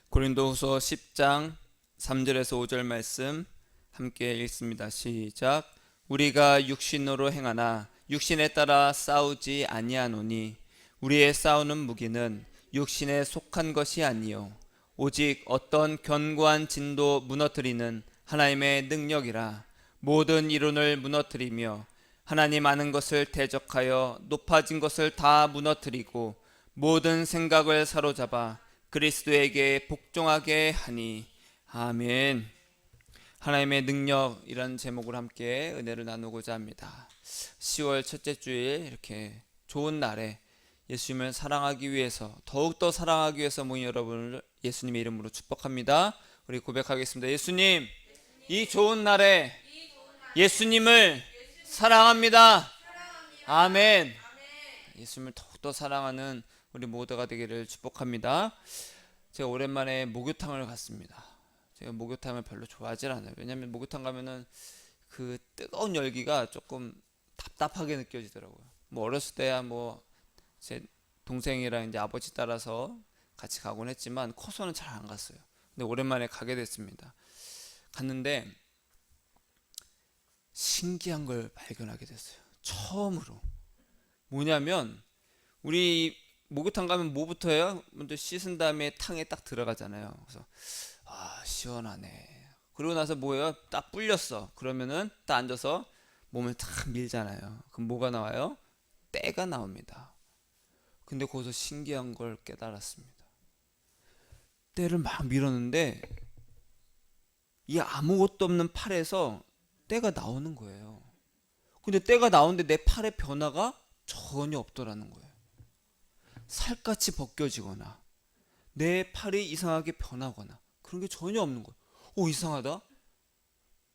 고린도후서 10장 3절에서 5절 말씀 함께 읽습니다. 시작. 우리가 육신으로 행하나 육신에 따라 싸우지 아니하노니 우리의 싸우는 무기는 육신에 속한 것이 아니요 오직 어떤 견고한 진도 무너뜨리는 하나님의 능력이라. 모든 이론을 무너뜨리며 하나님 아는 것을 대적하여 높아진 것을 다 무너뜨리고 모든 생각을 사로잡아 그리스도에게 복종하게 하니. 아멘. 하나님의 능력이라는 제목으로 함께 은혜를 나누고자 합니다. 10월 첫째 주일 이렇게 좋은 날에 예수님을 사랑하기 위해서, 더욱더 사랑하기 위해서 모인 여러분을 예수님의 이름으로 축복합니다. 우리 고백하겠습니다. 예수님, 이 좋은 날에 예수님을 사랑합니다. 아멘. 예수님을 더욱더 사랑하는 우리 모두가 되기를 축복합니다. 제가 오랜만에 목욕탕을 갔습니다. 제가 목욕탕을 별로 좋아하지 않아요. 왜냐하면 목욕탕 가면은 그 뜨거운 열기가 조금 답답하게 느껴지더라고요. 뭐 어렸을 때야 뭐 제 동생이랑 이제 아버지 따라서 같이 가곤 했지만 커서는 잘 안 갔어요. 근데 오랜만에 가게 됐습니다. 갔는데 신기한 걸 발견하게 됐어요. 처음으로. 뭐냐면 우리 목욕탕 가면 뭐부터 해요? 먼저 씻은 다음에 탕에 딱 들어가잖아요. 그래서 시원하네. 그러고 나서 뭐예요? 딱 불렸어. 그러면은 딱 앉아서 몸을 탁 밀잖아요. 그럼 뭐가 나와요? 때가 나옵니다. 근데 거기서 신기한 걸 깨달았습니다. 때를 막 밀었는데 이 아무것도 없는 팔에서 때가 나오는 거예요. 근데 때가 나오는데 내 팔의 변화가 전혀 없더라는 거예요. 살갗이 벗겨지거나 내 팔이 이상하게 변하거나 그런 게 전혀 없는 거예요. 오, 이상하다.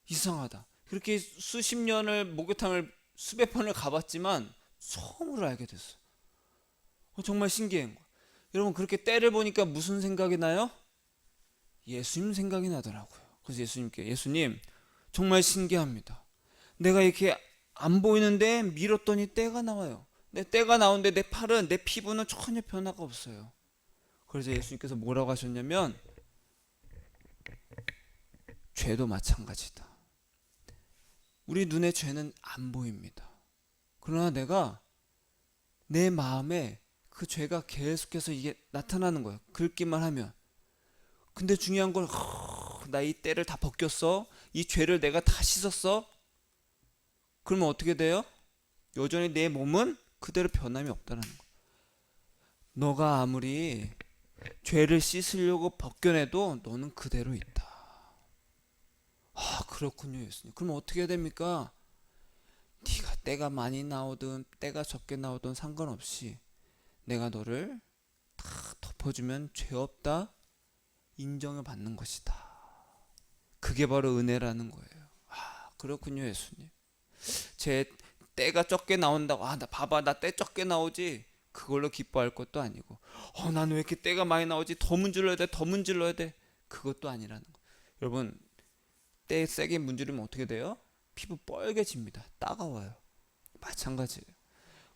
이상하다. 그렇게 수십 년을 목욕탕을 수백 번을 가봤지만 처음으로 알게 됐어요. 정말 신기한 거예요. 여러분, 그렇게 때를 보니까 무슨 생각이 나요? 예수님 생각이 나더라고요. 그래서 예수님께, 예수님 정말 신기합니다. 내가 이렇게 안 보이는데 밀었더니 때가 나와요. 내 때가 나오는데 내 팔은, 내 피부는 전혀 변화가 없어요. 그래서 예수님께서 뭐라고 하셨냐면, 죄도 마찬가지다. 우리 눈에 죄는 안 보입니다. 그러나 내가 내 마음에 그 죄가 계속해서 이게 나타나는 거예요. 긁기만 하면. 근데 중요한 건 나 이 때를 다 벗겼어. 이 죄를 내가 다 씻었어. 그러면 어떻게 돼요? 여전히 내 몸은 그대로 변함이 없다는 거예요. 너가 아무리 죄를 씻으려고 벗겨내도 너는 그대로 있다. 그렇군요, 예수님. 그럼 어떻게 해야 됩니까? 네가 때가 많이 나오든 때가 적게 나오든 상관없이 내가 너를 다 덮어주면 죄 없다 인정을 받는 것이다. 그게 바로 은혜라는 거예요. 그렇군요, 예수님. 제 때가 적게 나온다고, 나 봐봐, 나 때 적게 나오지, 그걸로 기뻐할 것도 아니고, 나는 왜 이렇게 때가 많이 나오지, 더 문질러야 돼, 더 문질러야 돼, 그것도 아니라는 거. 여러분, 때 세게 문지르면 어떻게 돼요? 피부 빨개집니다. 따가워요. 마찬가지예요.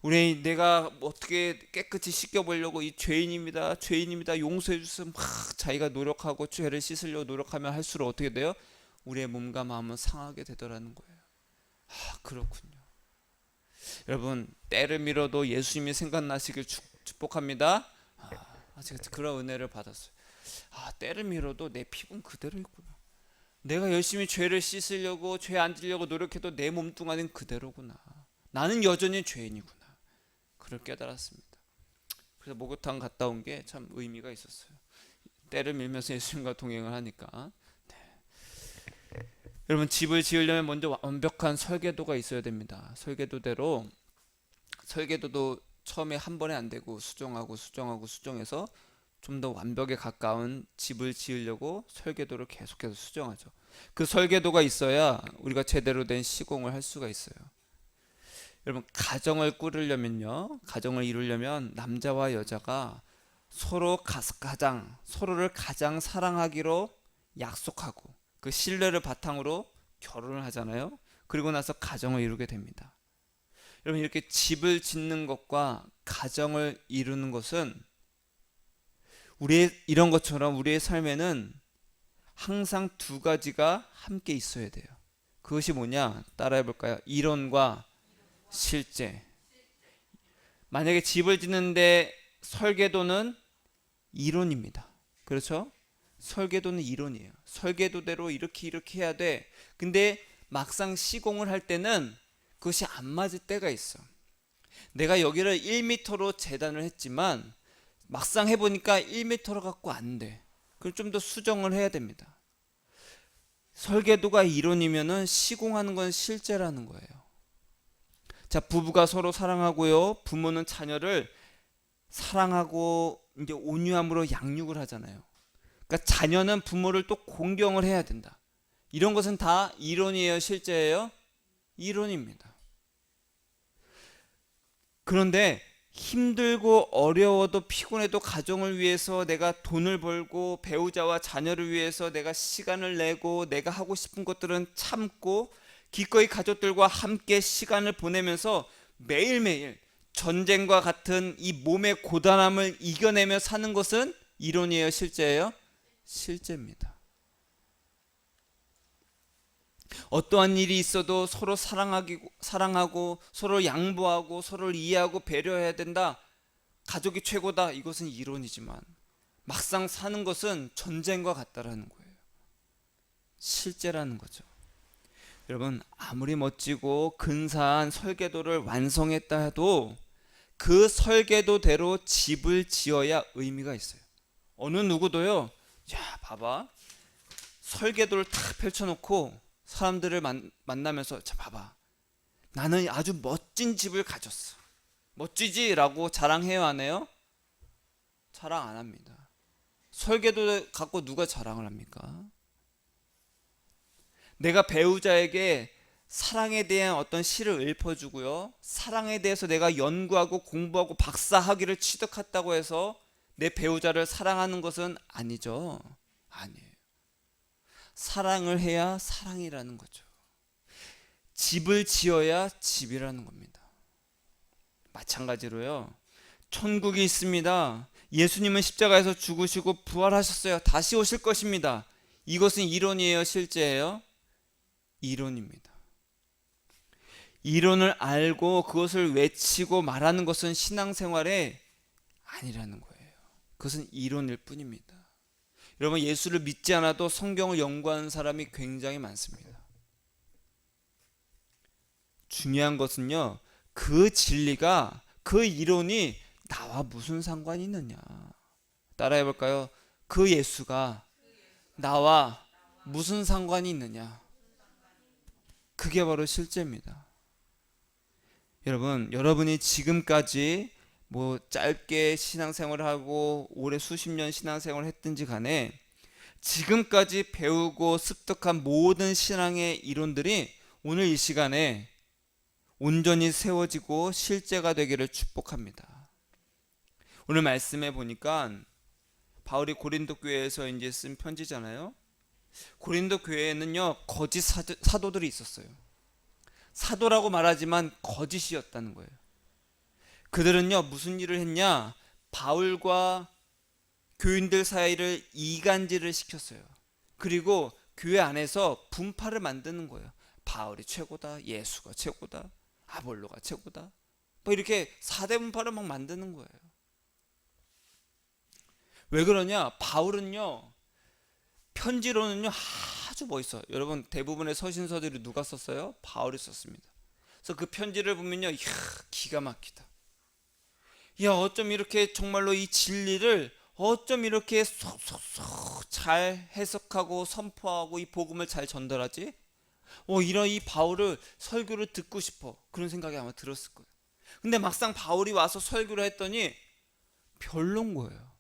우리 내가 어떻게 깨끗이 씻겨보려고 이 죄인입니다, 죄인입니다, 용서해 주세요, 막 자기가 노력하고 죄를 씻으려고 노력하면 할수록 어떻게 돼요? 우리의 몸과 마음은 상하게 되더라는 거예요. 그렇군요. 여러분, 때를 밀어도 예수님이 생각나시길 축복합니다. 제가 그런 은혜를 받았어요. 때를 밀어도 내 피부는 그대로 있구나. 내가 열심히 죄를 씻으려고, 죄 안 지려고 노력해도 내 몸뚱아리는 그대로구나. 나는 여전히 죄인이구나. 그걸 깨달았습니다. 그래서 목욕탕 갔다 온 게 참 의미가 있었어요. 때를 밀면서 예수님과 동행을 하니까. 여러분, 집을 지으려면 먼저 완벽한 설계도가 있어야 됩니다. 설계도도 처음에 한 번에 안 되고 수정해서 좀 더 완벽에 가까운 집을 지으려고 설계도를 계속해서 수정하죠. 그 설계도가 있어야 우리가 제대로 된 시공을 할 수가 있어요. 여러분, 가정을 이루려면 남자와 여자가 서로를 가장 사랑하기로 약속하고 그 신뢰를 바탕으로 결혼을 하잖아요. 그리고 나서 가정을 이루게 됩니다. 여러분, 이렇게 집을 짓는 것과 가정을 이루는 것은 우리의 이런 것처럼 우리의 삶에는 항상 두 가지가 함께 있어야 돼요. 그것이 뭐냐? 따라해 볼까요? 이론과 실제. 만약에 집을 짓는데 설계도는 이론입니다. 그렇죠? 설계도는 이론이에요. 설계도대로 이렇게 해야 돼. 근데 막상 시공을 할 때는 그것이 안 맞을 때가 있어. 내가 여기를 1m로 재단을 했지만 막상 해보니까 1m로 갖고 안 돼. 그럼 좀 더 수정을 해야 됩니다. 설계도가 이론이면은 시공하는 건 실제라는 거예요. 자, 부부가 서로 사랑하고요. 부모는 자녀를 사랑하고 이제 온유함으로 양육을 하잖아요. 그러니까 자녀는 부모를 또 공경을 해야 된다. 이런 것은 다 이론이에요, 실제예요? 이론입니다. 그런데 힘들고 어려워도 피곤해도 가정을 위해서 내가 돈을 벌고 배우자와 자녀를 위해서 내가 시간을 내고 내가 하고 싶은 것들은 참고 기꺼이 가족들과 함께 시간을 보내면서 매일매일 전쟁과 같은 이 몸의 고단함을 이겨내며 사는 것은 이론이에요, 실제예요? 실제입니다. 어떠한 일이 있어도 서로 사랑하고 서로 양보하고 서로를 이해하고 배려해야 된다. 가족이 최고다. 이것은 이론이지만 막상 사는 것은 전쟁과 같다라는 거예요. 실제라는 거죠. 여러분, 아무리 멋지고 근사한 설계도를 완성했다 해도 그 설계도대로 집을 지어야 의미가 있어요. 어느 누구도요. 자, 봐봐. 설계도를 탁 펼쳐놓고 사람들을 만나면서 자, 봐봐. 나는 아주 멋진 집을 가졌어. 멋지지? 라고 자랑해요, 안 해요? 자랑 안 합니다. 설계도 갖고 누가 자랑을 합니까? 내가 배우자에게 사랑에 대한 어떤 시를 읊어주고요. 사랑에 대해서 내가 연구하고 공부하고 박사학위를 취득했다고 해서 내 배우자를 사랑하는 것은 아니죠. 아니에요. 사랑을 해야 사랑이라는 거죠. 집을 지어야 집이라는 겁니다. 마찬가지로요. 천국이 있습니다. 예수님은 십자가에서 죽으시고 부활하셨어요. 다시 오실 것입니다. 이것은 이론이에요, 실제예요? 이론입니다. 이론을 알고 그것을 외치고 말하는 것은 신앙생활에 아니라는 거예요. 그것은 이론일 뿐입니다. 여러분, 예수를 믿지 않아도 성경을 연구하는 사람이 굉장히 많습니다. 중요한 것은요, 그 진리가, 그 이론이 나와 무슨 상관이 있느냐. 따라해 볼까요? 그 예수가 나와 무슨 상관이 있느냐. 그게 바로 실제입니다. 여러분이 지금까지 뭐 짧게 신앙생활을 하고 오래 수십 년 신앙생활을 했든지 간에 지금까지 배우고 습득한 모든 신앙의 이론들이 오늘 이 시간에 온전히 세워지고 실제가 되기를 축복합니다. 오늘 말씀에 보니까 바울이 고린도 교회에서 이제 쓴 편지잖아요. 고린도 교회에는요, 거짓 사도들이 있었어요. 사도라고 말하지만 거짓이었다는 거예요. 그들은요, 무슨 일을 했냐? 바울과 교인들 사이를 이간질을 시켰어요. 그리고 교회 안에서 분파를 만드는 거예요. 바울이 최고다, 예수가 최고다, 아볼로가 최고다, 뭐 이렇게 4대 분파를 막 만드는 거예요. 왜 그러냐? 바울은요, 편지로는요 아주 멋있어요. 여러분, 대부분의 서신서들이 누가 썼어요? 바울이 썼습니다. 그래서 그 편지를 보면요, 이야, 기가 막히다. 야, 어쩜 이렇게 정말로 이 진리를 어쩜 이렇게 속속속 잘 해석하고 선포하고 이 복음을 잘 전달하지? 이런 이 바울을 설교를 듣고 싶어. 그런 생각이 아마 들었을 거예요. 근데 막상 바울이 와서 설교를 했더니 별론 거예요.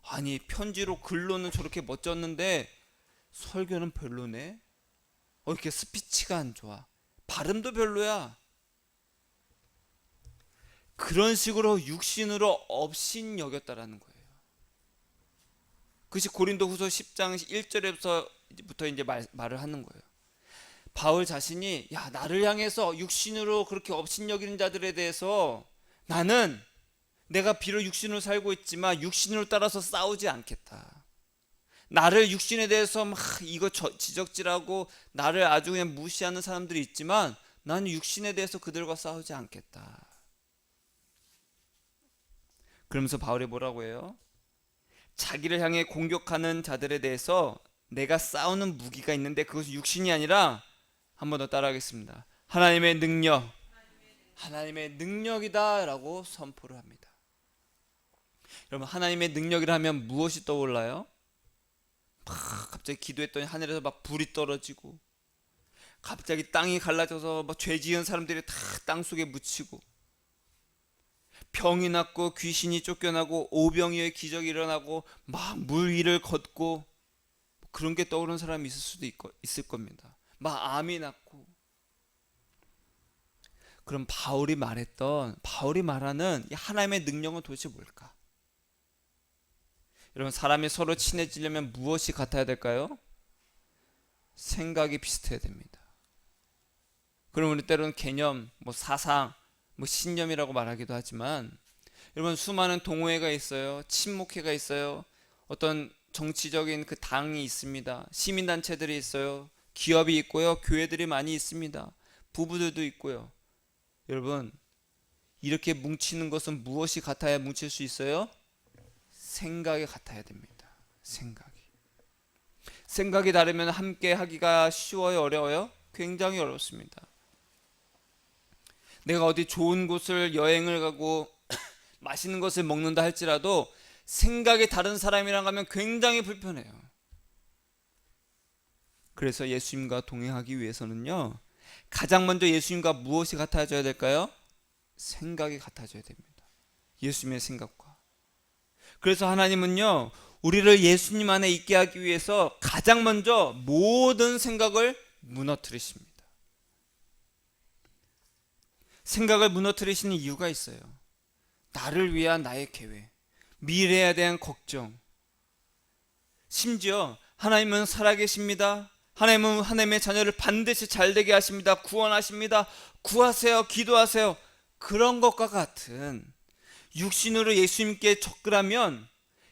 아니, 편지로 글로는 저렇게 멋졌는데 설교는 별로네. 이렇게 스피치가 안 좋아. 발음도 별로야. 그런 식으로 육신으로 업신여겼다라는 거예요. 그것이 고린도후서 10장 1절에부터 이제 말을 하는 거예요. 바울 자신이 나를 향해서 육신으로 그렇게 업신여기는 자들에 대해서 나는 내가 비록 육신으로 살고 있지만 육신으로 따라서 싸우지 않겠다. 나를 육신에 대해서 막 이거 지적질하고 나를 아주 그냥 무시하는 사람들이 있지만 나는 육신에 대해서 그들과 싸우지 않겠다. 그러면서 바울이 뭐라고 해요? 자기를 향해 공격하는 자들에 대해서 내가 싸우는 무기가 있는데 그것이 육신이 아니라, 한 번 더 따라하겠습니다. 하나님의 능력, 하나님의 능력이다 라고 선포를 합니다. 여러분, 하나님의 능력이라 하면 무엇이 떠올라요? 갑자기 기도했더니 하늘에서 막 불이 떨어지고, 갑자기 땅이 갈라져서 막 죄 지은 사람들이 다 땅속에 묻히고, 병이 낫고 귀신이 쫓겨나고 오병이어의 기적이 일어나고 막 물 위를 걷고, 그런 게 떠오르는 사람이 있을 수도 있을 겁니다. 막 암이 낫고. 그럼 바울이 말하는 이 하나님의 능력은 도대체 뭘까? 여러분, 사람이 서로 친해지려면 무엇이 같아야 될까요? 생각이 비슷해야 됩니다. 그럼 우리 때로는 개념, 사상, 신념이라고 말하기도 하지만, 여러분, 수많은 동호회가 있어요. 친목회가 있어요. 어떤 정치적인 그 당이 있습니다. 시민단체들이 있어요. 기업이 있고요. 교회들이 많이 있습니다. 부부들도 있고요. 여러분, 이렇게 뭉치는 것은 무엇이 같아야 뭉칠 수 있어요? 생각이 같아야 됩니다. 생각이 다르면 함께 하기가 쉬워요, 어려워요? 굉장히 어렵습니다. 내가 어디 좋은 곳을 여행을 가고 맛있는 것을 먹는다 할지라도 생각이 다른 사람이랑 가면 굉장히 불편해요. 그래서 예수님과 동행하기 위해서는요, 가장 먼저 예수님과 무엇이 같아져야 될까요? 생각이 같아져야 됩니다. 예수님의 생각과. 그래서 하나님은요, 우리를 예수님 안에 있게 하기 위해서 가장 먼저 모든 생각을 무너뜨리십니다. 생각을 무너뜨리시는 이유가 있어요. 나를 위한 나의 계획, 미래에 대한 걱정. 심지어 하나님은 살아계십니다. 하나님은 하나님의 자녀를 반드시 잘되게 하십니다. 구원하십니다. 구하세요. 기도하세요. 그런 것과 같은, 육신으로 예수님께 접근하면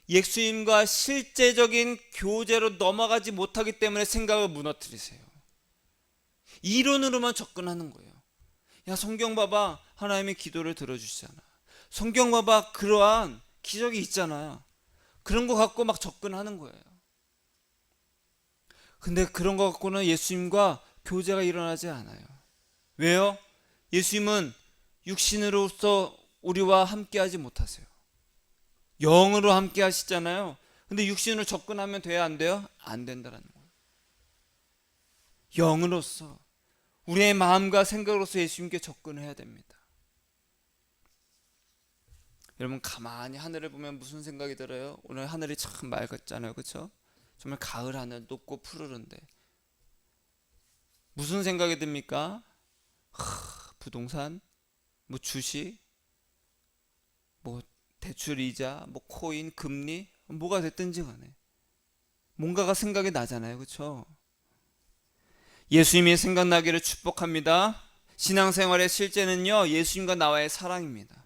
예수님과 실제적인 교제로 넘어가지 못하기 때문에 생각을 무너뜨리세요. 이론으로만 접근하는 거예요. 야, 성경 봐봐. 하나님의 기도를 들어주시잖아. 성경 봐봐. 그러한 기적이 있잖아요. 그런 거 갖고 막 접근하는 거예요. 근데 그런 거 갖고는 예수님과 교제가 일어나지 않아요. 왜요? 예수님은 육신으로서 우리와 함께 하지 못하세요. 영으로 함께 하시잖아요. 근데 육신으로 접근하면 돼야 안 돼요? 안 된다는 거예요. 영으로서, 우리의 마음과 생각으로서 예수님께 접근해야 됩니다. 여러분, 가만히 하늘을 보면 무슨 생각이 들어요? 오늘 하늘이 참 맑았잖아요. 그렇죠? 정말 가을 하늘, 높고 푸르른데 무슨 생각이 듭니까? 부동산, 주식, 대출 이자, 코인, 금리, 뭐가 됐든지 간에 뭔가가 생각이 나잖아요. 그렇죠? 예수님이 생각나기를 축복합니다. 신앙생활의 실제는요, 예수님과 나와의 사랑입니다.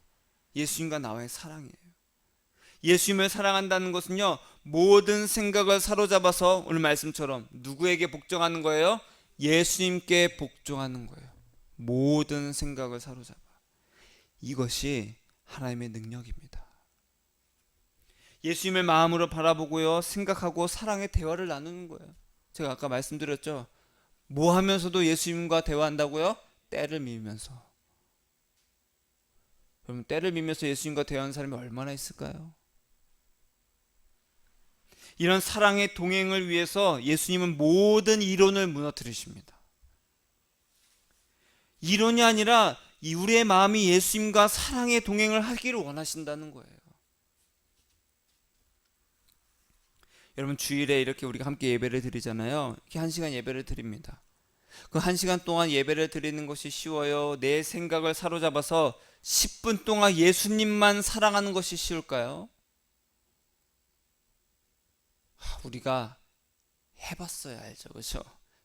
예수님과 나와의 사랑이에요. 예수님을 사랑한다는 것은요, 모든 생각을 사로잡아서 오늘 말씀처럼 누구에게 복종하는 거예요? 예수님께 복종하는 거예요. 모든 생각을 사로잡아. 이것이 하나님의 능력입니다. 예수님을 마음으로 바라보고요, 생각하고 사랑의 대화를 나누는 거예요. 제가 아까 말씀드렸죠. 뭐 하면서도 예수님과 대화한다고요? 때를 밀면서. 그럼 때를 밀면서 예수님과 대화하는 사람이 얼마나 있을까요? 이런 사랑의 동행을 위해서 예수님은 모든 이론을 무너뜨리십니다. 이론이 아니라 우리의 마음이 예수님과 사랑의 동행을 하기를 원하신다는 거예요. 여러분, 주일에 이렇게 우리가 함께 예배를 드리잖아요. 이렇게 1시간 예배를 드립니다. 그 1시간 동안 예배를 드리는 것이 쉬워요? 내 생각을 사로잡아서 10분 동안 예수님만 사랑하는 것이 쉬울까요? 우리가 해봤어야 알죠. 그렇죠?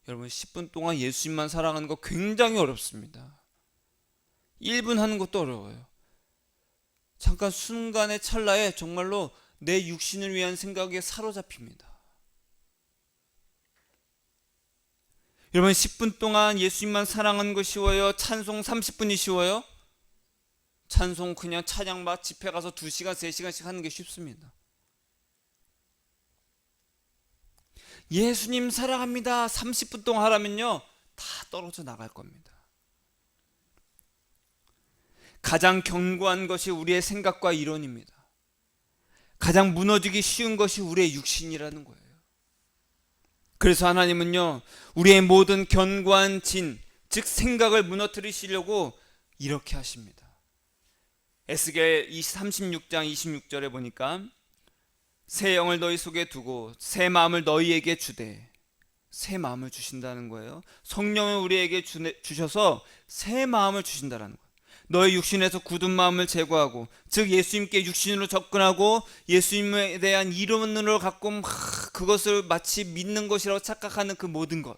여러분, 10분 동안 예수님만 사랑하는 거 굉장히 어렵습니다. 1분 하는 것도 어려워요. 잠깐 순간의 찰나에 정말로 내 육신을 위한 생각에 사로잡힙니다. 여러분, 10분 동안 예수님만 사랑하는 거 쉬워요? 찬송 30분이 쉬워요? 찬송 그냥 찬양받 집회 가서 2시간 3시간씩 하는 게 쉽습니다. 예수님 사랑합니다 30분 동안 하라면요 다 떨어져 나갈 겁니다. 가장 견고한 것이 우리의 생각과 이론입니다. 가장 무너지기 쉬운 것이 우리의 육신이라는 거예요. 그래서 하나님은요 우리의 모든 견고한 진, 즉 생각을 무너뜨리시려고 이렇게 하십니다. 에스겔 36장 26절에 보니까 새 영을 너희 속에 두고 새 마음을 너희에게 주되, 새 마음을 주신다는 거예요. 성령을 우리에게 주셔서 새 마음을 주신다는 거예요. 너의 육신에서 굳은 마음을 제거하고, 즉 예수님께 육신으로 접근하고 예수님에 대한 이론으로 갖고 그것을 마치 믿는 것이라고 착각하는 그 모든 것,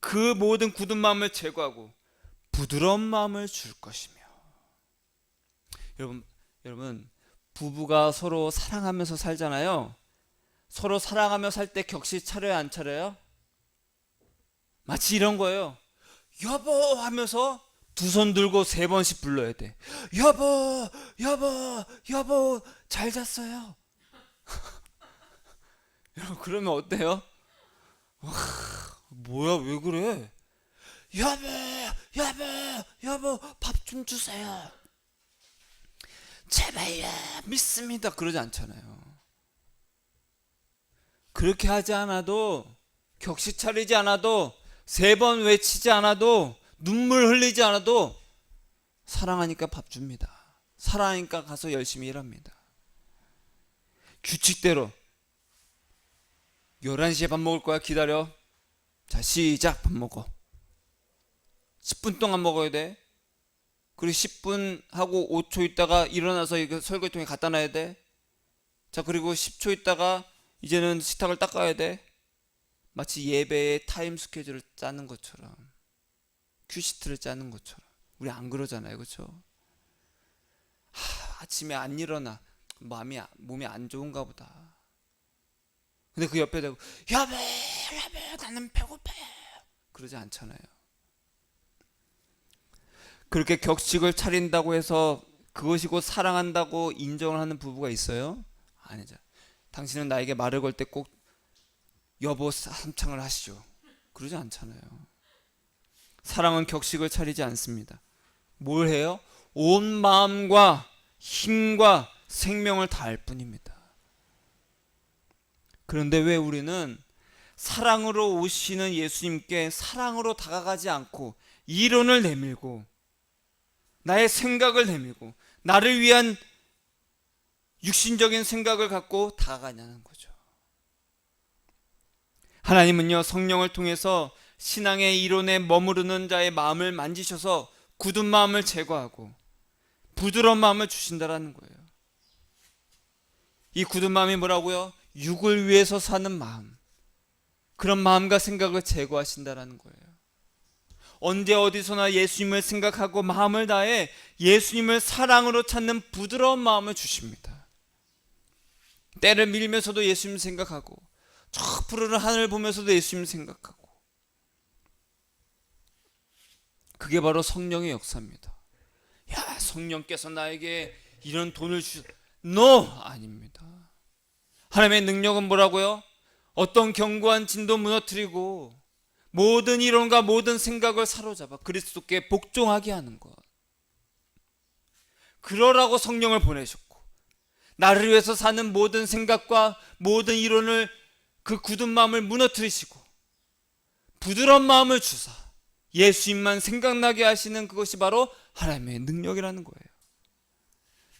그 모든 굳은 마음을 제거하고 부드러운 마음을 줄 것이며. 여러분 부부가 서로 사랑하면서 살잖아요. 서로 사랑하며 살 때 격식 차려요, 안 차려요? 마치 이런 거예요. 여보 하면서 2손 들고 3번씩 불러야 돼. 여보, 여보, 여보, 잘 잤어요. 여러분 그러면 어때요? 와, 뭐야 왜 그래? 여보, 여보, 여보, 밥 좀 주세요. 제발요, 믿습니다. 그러지 않잖아요. 그렇게 하지 않아도, 격식 차리지 않아도, 3번 외치지 않아도, 눈물 흘리지 않아도 사랑하니까 밥 줍니다. 사랑하니까 가서 열심히 일합니다. 규칙대로 11시에 밥 먹을 거야, 기다려. 자 시작, 밥 먹어. 10분 동안 먹어야 돼. 그리고 10분 하고 5초 있다가 일어나서 이거 설거지통에 갖다 놔야 돼. 자 그리고 10초 있다가 이제는 식탁을 닦아야 돼. 마치 예배의 타임 스케줄을 짜는 것처럼, 큐시트를 짜는 것처럼. 우리 안 그러잖아요, 그렇죠? 아침에 안 일어나, 몸이 안 좋은가 보다. 근데 그 옆에 대고 여보, 여보, 나는 배고파요. 그러지 않잖아요. 그렇게 격식을 차린다고 해서 그것이 곧 사랑한다고 인정을 하는 부부가 있어요? 아니죠. 당신은 나에게 말을 걸 때 꼭 여보 삼창을 하시죠. 그러지 않잖아요. 사랑은 격식을 차리지 않습니다. 뭘 해요? 온 마음과 힘과 생명을 다할 뿐입니다. 그런데 왜 우리는 사랑으로 오시는 예수님께 사랑으로 다가가지 않고 이론을 내밀고 나의 생각을 내밀고 나를 위한 육신적인 생각을 갖고 다가가냐는 거죠. 하나님은요 성령을 통해서 신앙의 이론에 머무르는 자의 마음을 만지셔서 굳은 마음을 제거하고 부드러운 마음을 주신다라는 거예요. 이 굳은 마음이 뭐라고요? 육을 위해서 사는 마음, 그런 마음과 생각을 제거하신다라는 거예요. 언제 어디서나 예수님을 생각하고 마음을 다해 예수님을 사랑으로 찾는 부드러운 마음을 주십니다. 때를 밀면서도 예수님 생각하고, 저 푸르른 하늘을 보면서도 예수님 생각하고. 그게 바로 성령의 역사입니다. 야, 성령께서 나에게 이런 돈을 No! 아닙니다. 하나님의 능력은 뭐라고요? 어떤 견고한 진도 무너뜨리고 모든 이론과 모든 생각을 사로잡아 그리스도께 복종하게 하는 것. 그러라고 성령을 보내셨고, 나를 위해서 사는 모든 생각과 모든 이론을, 그 굳은 마음을 무너뜨리시고 부드러운 마음을 주사 예수님만 생각나게 하시는 그것이 바로 하나님의 능력이라는 거예요.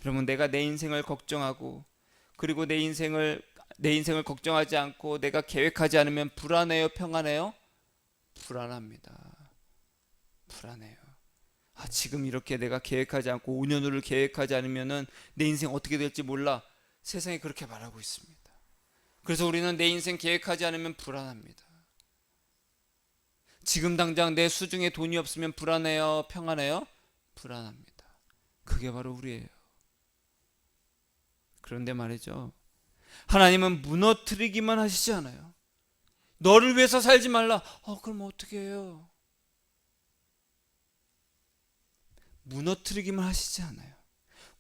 여러분, 내가 내 인생을 걱정하고 그리고 내 인생을 걱정하지 않고 내가 계획하지 않으면 불안해요, 평안해요? 불안합니다. 불안해요. 지금 이렇게 내가 계획하지 않고 5년 후를 계획하지 않으면은 내 인생 어떻게 될지 몰라. 세상이 그렇게 말하고 있습니다. 그래서 우리는 내 인생 계획하지 않으면 불안합니다. 지금 당장 내 수중에 돈이 없으면 불안해요, 평안해요? 불안합니다. 그게 바로 우리예요. 그런데 말이죠, 하나님은 무너뜨리기만 하시지 않아요. 너를 위해서 살지 말라. 그럼 어떻게 해요? 무너뜨리기만 하시지 않아요.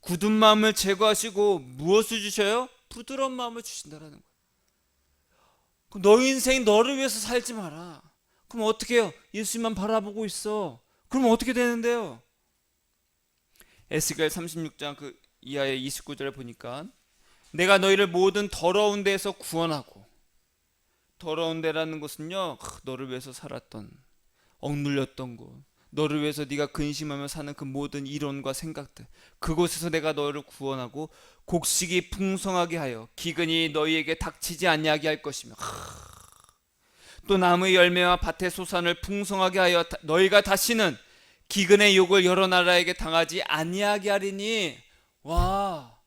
굳은 마음을 제거하시고 무엇을 주셔요? 부드러운 마음을 주신다라는 거예요. 너 인생 너를 위해서 살지 마라. 그럼 어떻게 해요? 예수님만 바라보고 있어. 그럼 어떻게 되는데요? 에스겔 36장 그 이하의 29절에 보니까 내가 너희를 모든 더러운 데에서 구원하고, 더러운 데라는 것은요, 너를 위해서 살았던, 억눌렸던 곳, 너를 위해서 네가 근심하며 사는 그 모든 이론과 생각들, 그곳에서 내가 너를 구원하고 곡식이 풍성하게 하여 기근이 너희에게 닥치지 아니하게 할 것이며, 또 나무의 열매와 밭의 소산을 풍성하게 하여 너희가 다시는 기근의 욕을 여러 나라에게 당하지 아니하게 하리니. 와,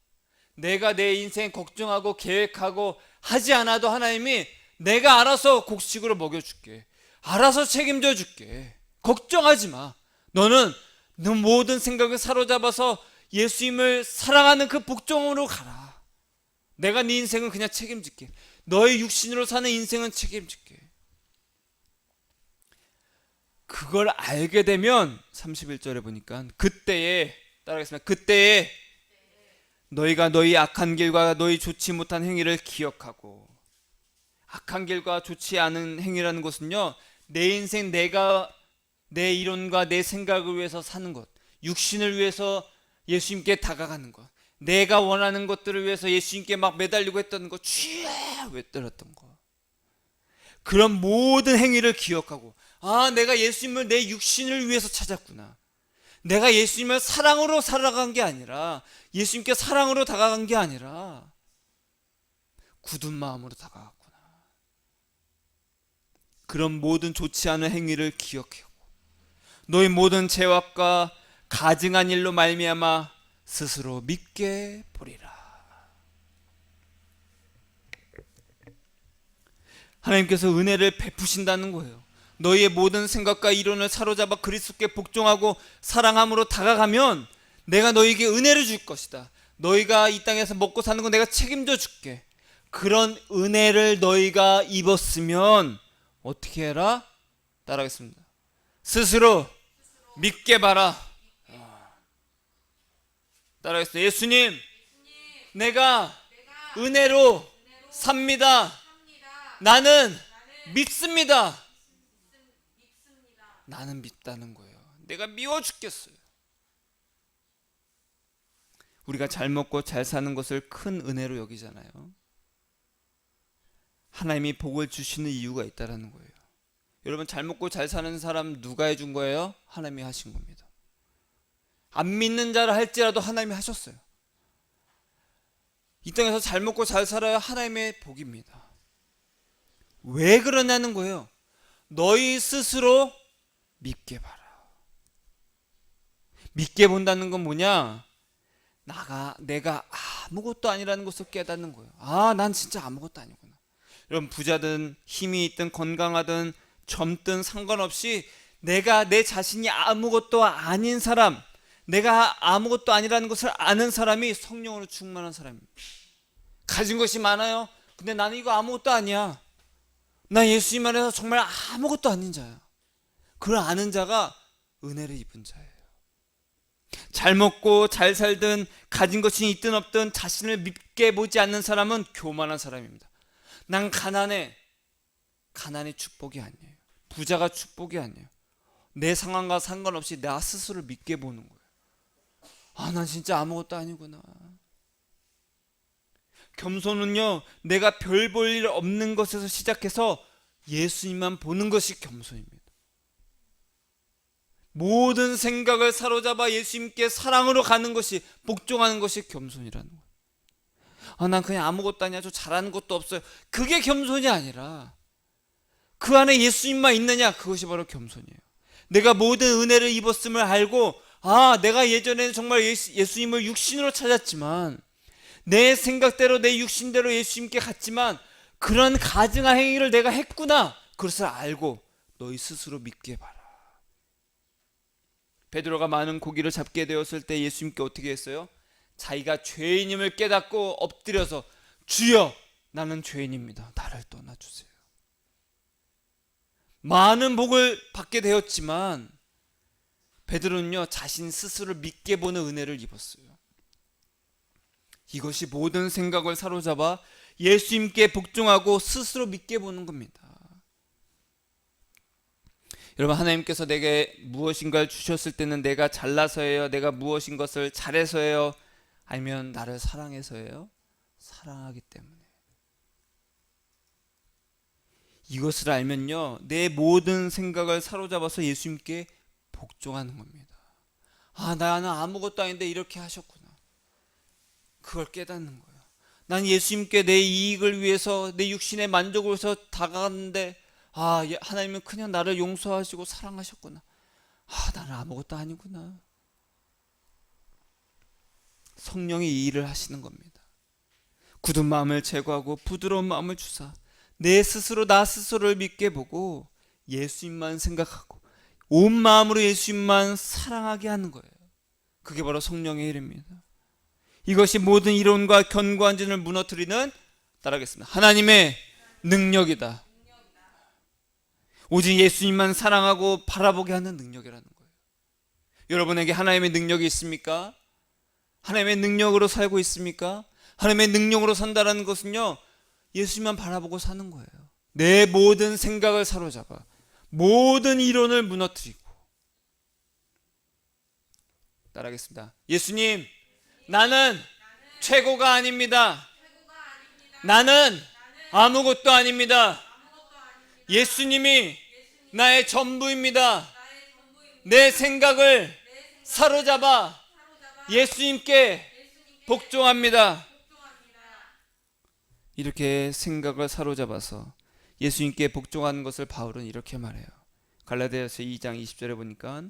내가 내 인생 걱정하고 계획하고 하지 않아도 하나님이 내가 알아서 곡식으로 먹여줄게, 알아서 책임져 줄게, 걱정하지 마. 너는 너 모든 생각을 사로잡아서 예수님을 사랑하는 그 복종으로 가라. 내가 네 인생은 그냥 책임질게. 너의 육신으로 사는 인생은 책임질게. 그걸 알게 되면 31절에 보니까 그때에, 따라하겠습니다. 그때에 너희가 너희 악한 길과 너희 좋지 못한 행위를 기억하고, 악한 길과 좋지 않은 행위라는 것은요, 내 인생 내가 내 이론과 내 생각을 위해서 사는 것, 육신을 위해서 예수님께 다가가는 것, 내가 원하는 것들을 위해서 예수님께 막 매달리고 했던 것, 쥐야 외떨었던 것, 그런 모든 행위를 기억하고, 내가 예수님을 내 육신을 위해서 찾았구나. 내가 예수님을 사랑으로 살아간 게 아니라, 예수님께 사랑으로 다가간 게 아니라 굳은 마음으로 다가갔구나. 그런 모든 좋지 않은 행위를 기억하고 너희 모든 죄악과 가증한 일로 말미암아 스스로 믿게 보리라. 하나님께서 은혜를 베푸신다는 거예요. 너희의 모든 생각과 이론을 사로잡아 그리스도께 복종하고 사랑함으로 다가가면 내가 너희에게 은혜를 줄 것이다. 너희가 이 땅에서 먹고 사는 거 내가 책임져 줄게. 그런 은혜를 너희가 입었으면 어떻게 해라? 따라하겠습니다. 스스로 믿게 봐라. 따라하겠습니다. 예수님, 내가 은혜로 삽니다. 나는 믿습니다. 나는 믿다는 거예요. 내가 미워 죽겠어요. 우리가 잘 먹고 잘 사는 것을 큰 은혜로 여기잖아요. 하나님이 복을 주시는 이유가 있다는 거예요. 여러분, 잘 먹고 잘 사는 사람 누가 해준 거예요? 하나님이 하신 겁니다. 안 믿는 자라 할지라도 하나님이 하셨어요. 이 땅에서 잘 먹고 잘 살아야 하나님의 복입니다. 왜 그러냐는 거예요. 너희 스스로 믿게 봐라. 믿게 본다는 건 뭐냐? 내가 아무것도 아니라는 것을 깨닫는 거예요. 난 진짜 아무것도 아니구나. 여러분, 부자든 힘이 있든 건강하든 젊든 상관없이 내가 내 자신이 아무것도 아닌 사람, 내가 아무것도 아니라는 것을 아는 사람이 성령으로 충만한 사람입니다. 가진 것이 많아요. 근데 나는 이거 아무것도 아니야. 나 예수님 안에서 정말 아무것도 아닌 자야. 그걸 아는 자가 은혜를 입은 자예요. 잘 먹고 잘 살든 가진 것이 있든 없든 자신을 믿게 보지 않는 사람은 교만한 사람입니다. 난 가난해. 가난이 축복이 아니에요. 부자가 축복이 아니에요. 내 상황과 상관없이 나 스스로를 믿게 보는 거예요. 난 진짜 아무것도 아니구나. 겸손은요, 내가 별 볼 일 없는 것에서 시작해서 예수님만 보는 것이 겸손입니다. 모든 생각을 사로잡아 예수님께 사랑으로 가는 것이, 복종하는 것이 겸손이라는 거예요. 난 그냥 아무것도 아니야, 저 잘하는 것도 없어요. 그게 겸손이 아니라 그 안에 예수님만 있느냐, 그것이 바로 겸손이에요. 내가 모든 은혜를 입었음을 알고, 내가 예전에는 정말 예수님을 육신으로 찾았지만, 내 생각대로 내 육신대로 예수님께 갔지만 그런 가증한 행위를 내가 했구나, 그것을 알고 너희 스스로 믿게 봐라. 베드로가 많은 고기를 잡게 되었을 때 예수님께 어떻게 했어요? 자기가 죄인임을 깨닫고 엎드려서 주여 나는 죄인입니다. 나를 떠나주세요. 많은 복을 받게 되었지만 베드로는요 자신 스스로를 믿게 보는 은혜를 입었어요. 이것이 모든 생각을 사로잡아 예수님께 복종하고 스스로 믿게 보는 겁니다. 여러분, 하나님께서 내게 무엇인가를 주셨을 때는 내가 잘나서예요? 내가 무엇인 것을 잘해서예요? 아니면 나를 사랑해서예요? 사랑하기 때문에. 이것을 알면요 내 모든 생각을 사로잡아서 예수님께 복종하는 겁니다. 아, 나는 아무것도 아닌데 이렇게 하셨구나. 그걸 깨닫는 거예요. 난 예수님께 내 이익을 위해서 내 육신의 만족을 위해서 다가갔는데 아, 하나님은 그냥 나를 용서하시고 사랑하셨구나. 아, 나는 아무것도 아니구나. 성령이 이 일을 하시는 겁니다. 굳은 마음을 제거하고 부드러운 마음을 주사 내 스스로 나 스스로를 믿게 보고 예수님만 생각하고 온 마음으로 예수님만 사랑하게 하는 거예요. 그게 바로 성령의 일입니다. 이것이 모든 이론과 견고한 진을 무너뜨리는, 따라하겠습니다, 하나님의 능력이다. 오직 예수님만 사랑하고 바라보게 하는 능력이라는 거예요. 여러분에게 하나님의 능력이 있습니까? 하나님의 능력으로 살고 있습니까? 하나님의 능력으로 산다는 것은요 예수님만 바라보고 사는 거예요. 내 모든 생각을 사로잡아 모든 이론을 무너뜨리고, 따라하겠습니다. 예수님, 나는 최고가 아닙니다. 나는 아무것도 아닙니다. 예수님이 나의 전부입니다. 내 생각을 사로잡아 예수님께 복종합니다. 이렇게 생각을 사로잡아서 예수님께 복종하는 것을 바울은 이렇게 말해요. 갈라디아서 2장 20절에 보니까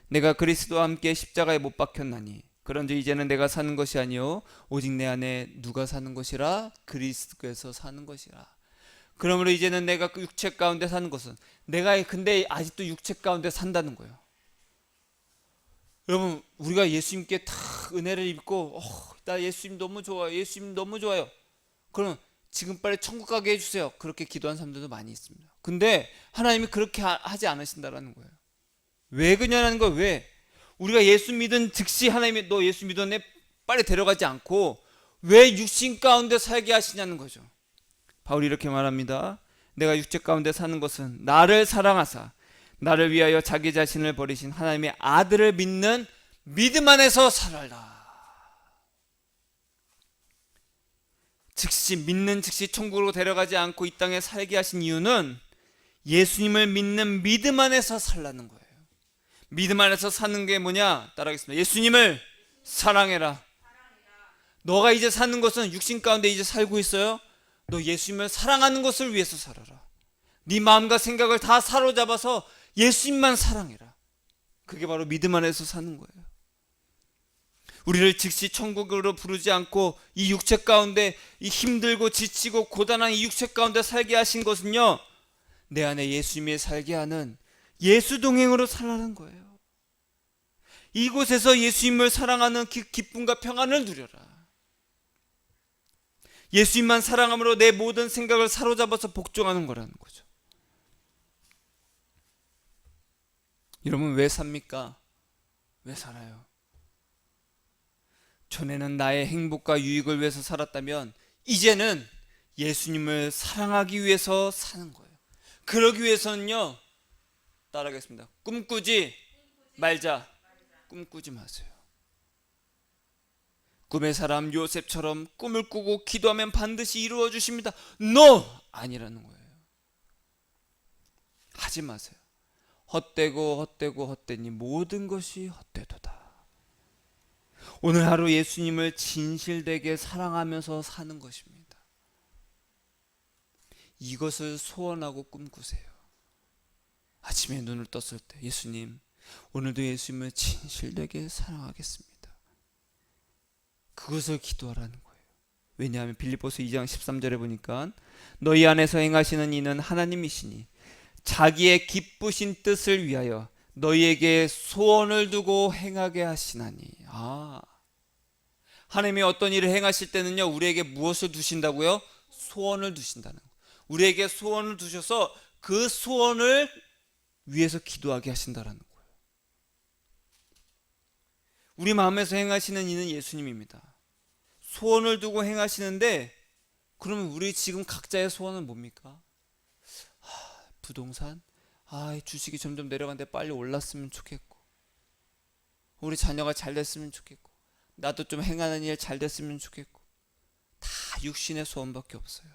내가 그리스도와 함께 십자가에 못 박혔나니 그런즉 이제는 내가 사는 것이 아니요 오직 내 안에 누가 사는 것이라? 그리스도께서 사는 것이라. 그러므로 이제는 내가 그 육체 가운데 사는 것은, 내가 근데 아직도 육체 가운데 산다는 거예요. 여러분, 우리가 예수님께 다 은혜를 입고 나 예수님 너무 좋아요, 예수님 너무 좋아요, 그럼 지금 빨리 천국 가게 해주세요, 그렇게 기도한 사람들도 많이 있습니다. 근데 하나님이 그렇게 하지 않으신다라는 거예요. 왜 그러냐는 거예요. 왜? 우리가 예수 믿은 즉시 하나님이 너 예수 믿었네 빨리 데려가지 않고 왜 육신 가운데 살게 하시냐는 거죠. 바울이 이렇게 말합니다. 내가 육체 가운데 사는 것은 나를 사랑하사 나를 위하여 자기 자신을 버리신 하나님의 아들을 믿는 믿음 안에서 살아라. 즉시 믿는 즉시 천국으로 데려가지 않고 이 땅에 살게 하신 이유는 예수님을 믿는 믿음 안에서 살라는 거예요. 믿음 안에서 사는 게 뭐냐? 따라하겠습니다. 예수님을 사랑해라. 너가 이제 사는 것은 육신 가운데 이제 살고 있어요. 너 예수님을 사랑하는 것을 위해서 살아라. 네 마음과 생각을 다 사로잡아서 예수님만 사랑해라. 그게 바로 믿음 안에서 사는 거예요. 우리를 즉시 천국으로 부르지 않고 이 육체 가운데 이 힘들고 지치고 고단한 이 육체 가운데 살게 하신 것은요, 내 안에 예수님이 살게 하는 예수 동행으로 살라는 거예요. 이곳에서 예수님을 사랑하는 기쁨과 평안을 누려라. 예수님만 사랑함으로 내 모든 생각을 사로잡아서 복종하는 거라는 거죠. 여러분, 왜 삽니까? 왜 살아요? 전에는 나의 행복과 유익을 위해서 살았다면 이제는 예수님을 사랑하기 위해서 사는 거예요. 그러기 위해서는요, 따라하겠습니다. 꿈꾸지 말자. 꿈꾸지 마세요. 꿈의 사람 요셉처럼 꿈을 꾸고 기도하면 반드시 이루어 주십니다. No! 아니라는 거예요. 하지 마세요. 헛되니 모든 것이 헛되도다. 오늘 하루 예수님을 진실되게 사랑하면서 사는 것입니다. 이것을 소원하고 꿈꾸세요. 아침에 눈을 떴을 때 예수님, 오늘도 예수님을 진실되게 사랑하겠습니다. 그것을 기도하라는 거예요. 왜냐하면 빌립보서 2장 13절에 보니까 너희 안에서 행하시는 이는 하나님이시니 자기의 기쁘신 뜻을 위하여 너희에게 소원을 두고 행하게 하시나니. 하나님이 어떤 일을 행하실 때는요, 우리에게 무엇을 두신다고요? 소원을 두신다는 거예요. 우리에게 소원을 두셔서 그 소원을 위해서 기도하게 하신다라는 거예요. 우리 마음에서 행하시는 이는 예수님입니다. 소원을 두고 행하시는데, 그러면 우리 지금 각자의 소원은 뭡니까? 부동산? 주식이 점점 내려가는데 빨리 올랐으면 좋겠고, 우리 자녀가 잘 됐으면 좋겠고, 나도 좀 행하는 일 잘 됐으면 좋겠고, 다 육신의 소원밖에 없어요.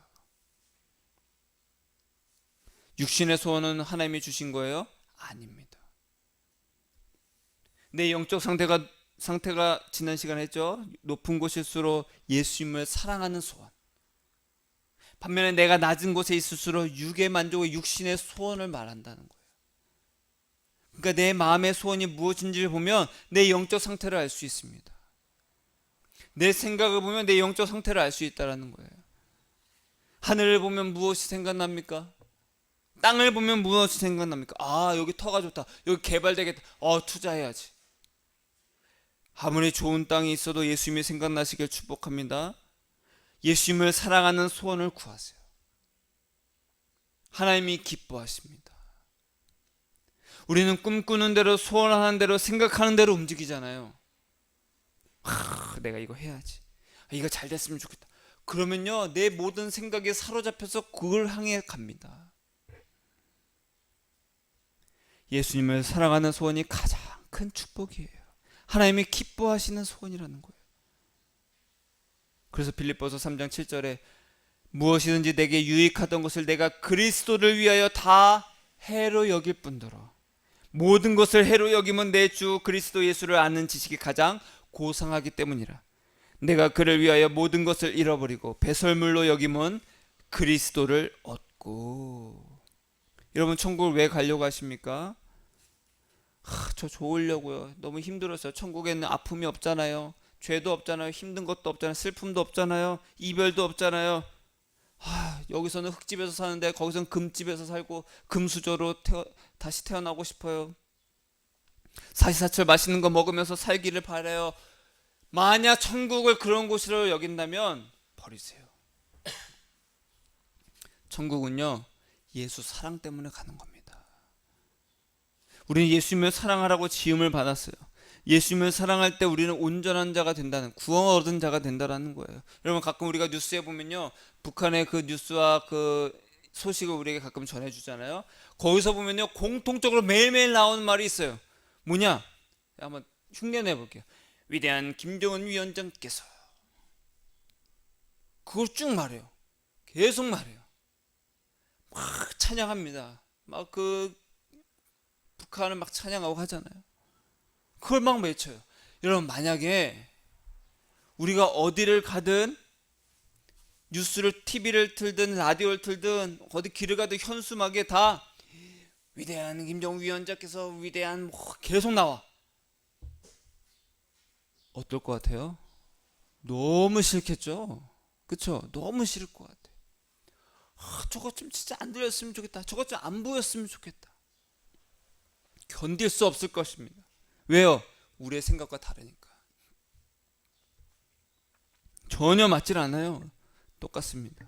육신의 소원은 하나님이 주신 거예요? 아닙니다. 내 영적 상태가 지난 시간에 했죠. 높은 곳일수록 예수님을 사랑하는 소원. 반면에 내가 낮은 곳에 있을수록 육의 만족의 육신의 소원을 말한다는 거예요. 그러니까 내 마음의 소원이 무엇인지를 보면 내 영적 상태를 알 수 있습니다. 내 생각을 보면 내 영적 상태를 알 수 있다는 거예요. 하늘을 보면 무엇이 생각납니까? 땅을 보면 무엇이 생각납니까? 여기 터가 좋다, 여기 개발되겠다, 투자해야지. 아무리 좋은 땅이 있어도 예수님이 생각나시길 축복합니다. 예수님을 사랑하는 소원을 구하세요. 하나님이 기뻐하십니다. 우리는 꿈꾸는 대로, 소원하는 대로, 생각하는 대로 움직이잖아요. 내가 이거 해야지, 이거 잘 됐으면 좋겠다. 그러면요, 내 모든 생각에 사로잡혀서 그걸 향해 갑니다. 예수님을 사랑하는 소원이 가장 큰 축복이에요. 하나님이 기뻐하시는 소원이라는 거예요. 그래서 빌립보서 3장 7절에 무엇이든지 내게 유익하던 것을 내가 그리스도를 위하여 다 해로 여길 뿐더러 모든 것을 해로 여기면 내 주 그리스도 예수를 아는 지식이 가장 고상하기 때문이라. 내가 그를 위하여 모든 것을 잃어버리고 배설물로 여기면 그리스도를 얻고. 여러분, 천국을 왜 가려고 하십니까? 저 좋으려고요. 너무 힘들었어요. 천국에는 아픔이 없잖아요. 죄도 없잖아요. 힘든 것도 없잖아요. 슬픔도 없잖아요. 이별도 없잖아요. 여기서는 흙집에서 사는데 거기서는 금집에서 살고 금수저로 다시 태어나고 싶어요. 사시사철 맛있는 거 먹으면서 살기를 바라요. 만약 천국을 그런 곳으로 여긴다면 버리세요. 천국은요, 예수 사랑 때문에 가는 겁니다. 우리는 예수님을 사랑하라고 지음을 받았어요. 예수님을 사랑할 때 우리는 온전한 자가 된다는, 구원 얻은 자가 된다는 거예요. 여러분, 가끔 우리가 뉴스에 보면요, 북한의 그 뉴스와 그 소식을 우리에게 가끔 전해주잖아요. 거기서 보면요, 공통적으로 매일매일 나오는 말이 있어요. 뭐냐? 한번 흉내내 볼게요. 위대한 김정은 위원장께서. 그걸 쭉 말해요. 계속 말해요. 막 찬양합니다. 막 북한을 막 찬양하고 하잖아요. 그걸 막 외쳐요. 여러분, 만약에 우리가 어디를 가든, 뉴스를, TV를 틀든 라디오를 틀든 어디 길을 가든 현수막에 다 위대한 김정은 위원장께서 위대한 계속 나와. 어떨 것 같아요? 너무 싫겠죠? 그쵸? 너무 싫을 것 같아요. 저거 좀 진짜 안 들렸으면 좋겠다. 저거 좀 안 보였으면 좋겠다. 견딜 수 없을 것입니다. 왜요? 우리의 생각과 다르니까. 전혀 맞질 않아요. 똑같습니다.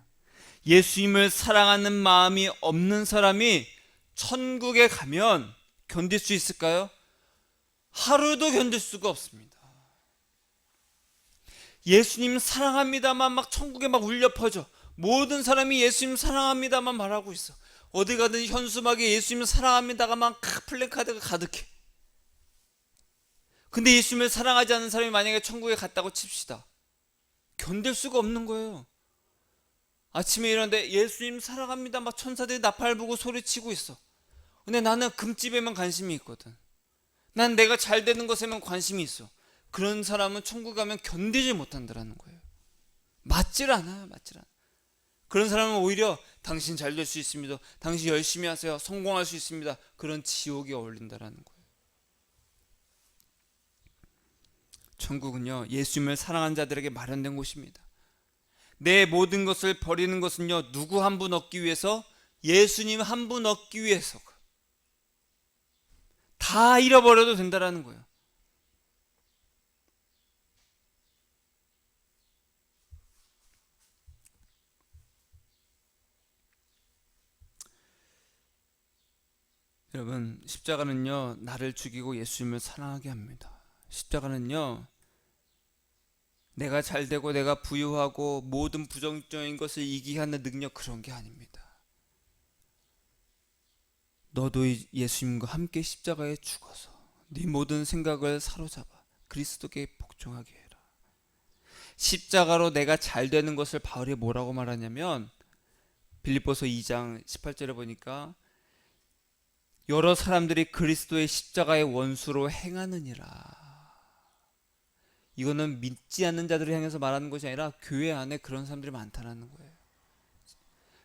예수님을 사랑하는 마음이 없는 사람이 천국에 가면 견딜 수 있을까요? 하루도 견딜 수가 없습니다. 예수님 사랑합니다만 막 천국에 막 울려 퍼져. 모든 사람이 예수님 사랑합니다만 말하고 있어. 어디 가든 현수막에 예수님 사랑합니다가 막 플래카드가 가득해. 근데 예수님을 사랑하지 않는 사람이 만약에 천국에 갔다고 칩시다. 견딜 수가 없는 거예요. 아침에 일어났는데 예수님 사랑합니다 막 천사들이 나팔 불고 소리치고 있어. 근데 나는 금집에만 관심이 있거든. 난 내가 잘 되는 것에만 관심이 있어. 그런 사람은 천국 가면 견디지 못한다는 거예요. 맞질 않아요. 그런 사람은 오히려 당신 잘 될 수 있습니다, 당신 열심히 하세요, 성공할 수 있습니다, 그런 지옥에 어울린다는 거예요. 천국은요, 예수님을 사랑하는 자들에게 마련된 곳입니다. 내 모든 것을 버리는 것은요, 누구 한 분 얻기 위해서? 예수님 한 분 얻기 위해서. 다 잃어버려도 된다는 거예요. 여러분, 십자가는요 나를 죽이고 예수님을 사랑하게 합니다. 십자가는요 내가 잘되고 내가 부유하고 모든 부정적인 것을 이기게 하는 능력, 그런 게 아닙니다. 너도 예수님과 함께 십자가에 죽어서 네 모든 생각을 사로잡아 그리스도께 복종하게 해라. 십자가로 내가 잘 되는 것을 바울이 뭐라고 말하냐면, 빌립보서 2장 18절에 보니까 여러 사람들이 그리스도의 십자가의 원수로 행하느니라. 이거는 믿지 않는 자들을 향해서 말하는 것이 아니라 교회 안에 그런 사람들이 많다는 거예요.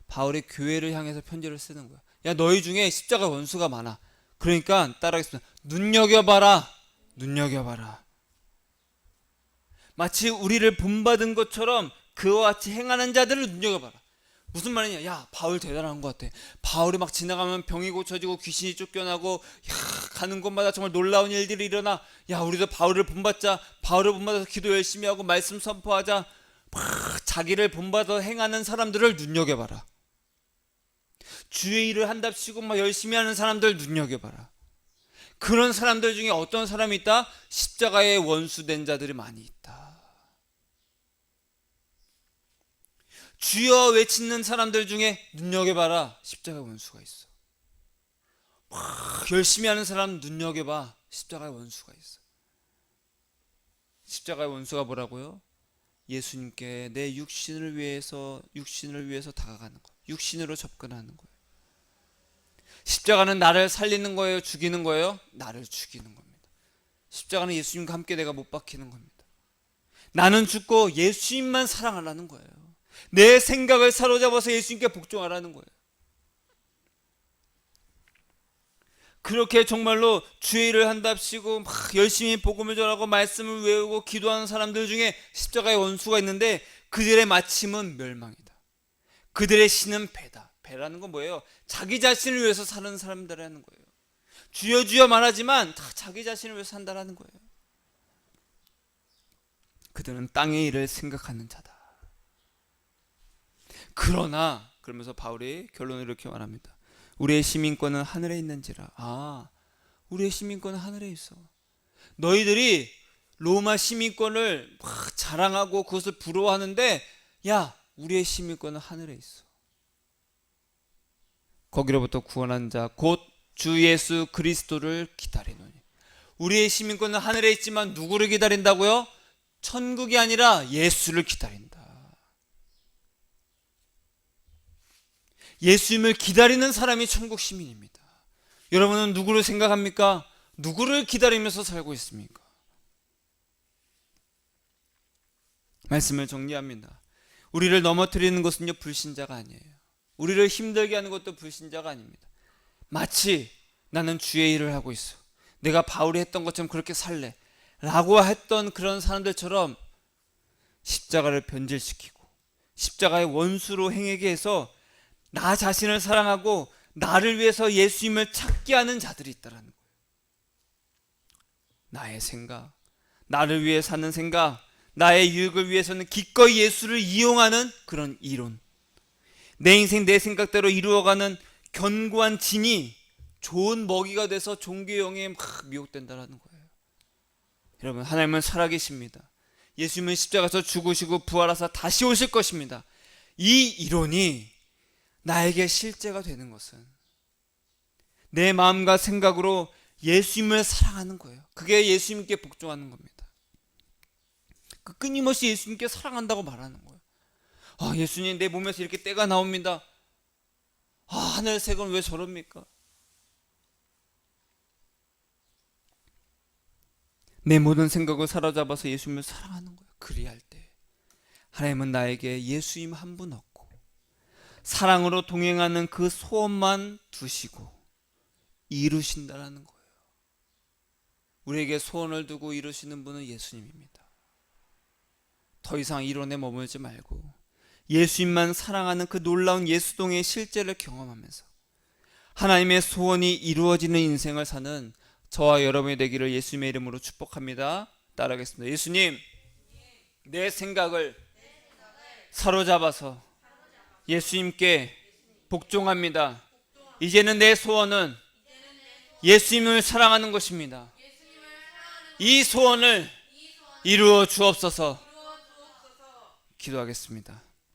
바울이 교회를 향해서 편지를 쓰는 거예요. 야, 너희 중에 십자가 원수가 많아. 그러니까 따라하겠습니다. 눈여겨봐라. 눈여겨봐라. 마치 우리를 본받은 것처럼 그와 같이 행하는 자들을 눈여겨봐라. 무슨 말이냐? 야, 바울 대단한 것 같아. 바울이 막 지나가면 병이 고쳐지고 귀신이 쫓겨나고, 야, 가는 곳마다 정말 놀라운 일들이 일어나. 야, 우리도 바울을 본받자. 바울을 본받아서 기도 열심히 하고 말씀 선포하자. 막 자기를 본받아 행하는 사람들을 눈여겨봐라. 주의 일을 한답시고 막 열심히 하는 사람들 눈여겨봐라. 그런 사람들 중에 어떤 사람이 있다? 십자가의 원수된 자들이 많이 있다. 주여 외치는 사람들 중에 눈여겨봐라. 십자가의 원수가 있어. 막 열심히 하는 사람 눈여겨봐. 십자가의 원수가 있어. 십자가의 원수가 뭐라고요? 예수님께 내 육신을 위해서 다가가는 거, 육신으로 접근하는 거예요. 십자가는 나를 살리는 거예요, 죽이는 거예요? 나를 죽이는 겁니다. 십자가는 예수님과 함께 내가 못 박히는 겁니다. 나는 죽고 예수님만 사랑하라는 거예요. 내 생각을 사로잡아서 예수님께 복종하라는 거예요. 그렇게 정말로 주의 일을 한답시고 막 열심히 복음을 전하고 말씀을 외우고 기도하는 사람들 중에 십자가의 원수가 있는데, 그들의 마침은 멸망이다. 그들의 신은 배다. 배라는 건 뭐예요? 자기 자신을 위해서 사는 사람들이라는 거예요. 주여 주여 말하지만 다 자기 자신을 위해서 산다라는 거예요. 그들은 땅의 일을 생각하는 자다. 그러나 그러면서 바울이 결론을 이렇게 말합니다. 우리의 시민권은 하늘에 있는지라. 우리의 시민권은 하늘에 있어. 너희들이 로마 시민권을 막 자랑하고 그것을 부러워하는데, 야, 우리의 시민권은 하늘에 있어. 거기로부터 구원한 자 곧 주 예수 그리스도를 기다리노니. 우리의 시민권은 하늘에 있지만 누구를 기다린다고요? 천국이 아니라 예수를 기다린다. 예수님을 기다리는 사람이 천국 시민입니다. 여러분은 누구를 생각합니까? 누구를 기다리면서 살고 있습니까? 말씀을 정리합니다. 우리를 넘어뜨리는 것은요, 불신자가 아니에요. 우리를 힘들게 하는 것도 불신자가 아닙니다. 마치 나는 주의 일을 하고 있어, 내가 바울이 했던 것처럼 그렇게 살래 라고 했던 그런 사람들처럼 십자가를 변질시키고 십자가의 원수로 행하게 해서 나 자신을 사랑하고 나를 위해서 예수님을 찾게 하는 자들이 있다는 거예요. 나의 생각, 나를 위해 사는 생각, 나의 유익을 위해서는 기꺼이 예수를 이용하는 그런 이론, 내 인생 내 생각대로 이루어가는 견고한 진이 좋은 먹이가 돼서 종교의 영에 막 미혹된다는 거예요. 여러분, 하나님은 살아계십니다. 예수님은 십자가에서 죽으시고 부활하사 다시 오실 것입니다. 이 이론이 나에게 실제가 되는 것은 내 마음과 생각으로 예수님을 사랑하는 거예요. 그게 예수님께 복종하는 겁니다. 끊임없이 예수님께 사랑한다고 말하는 거예요. 예수님, 내 몸에서 이렇게 때가 나옵니다. 하늘색은 왜 저럽니까? 내 모든 생각을 사로잡아서 예수님을 사랑하는 거예요. 그리할 때 하나님은 나에게 예수님 한 분 얻고 사랑으로 동행하는 그 소원만 두시고 이루신다라는 거예요. 우리에게 소원을 두고 이루시는 분은 예수님입니다. 더 이상 이론에 머물지 말고 예수님만 사랑하는 그 놀라운 예수동의 실제를 경험하면서 하나님의 소원이 이루어지는 인생을 사는 저와 여러분이 되기를 예수님의 이름으로 축복합니다. 따라하겠습니다. 예수님, 내 생각을 사로잡아서 예수님께 복종합니다. 이제는 내 소원은 예수님을 사랑하는 것입니다. 이 소원을 이루어 주옵소서. 기도하겠습니다.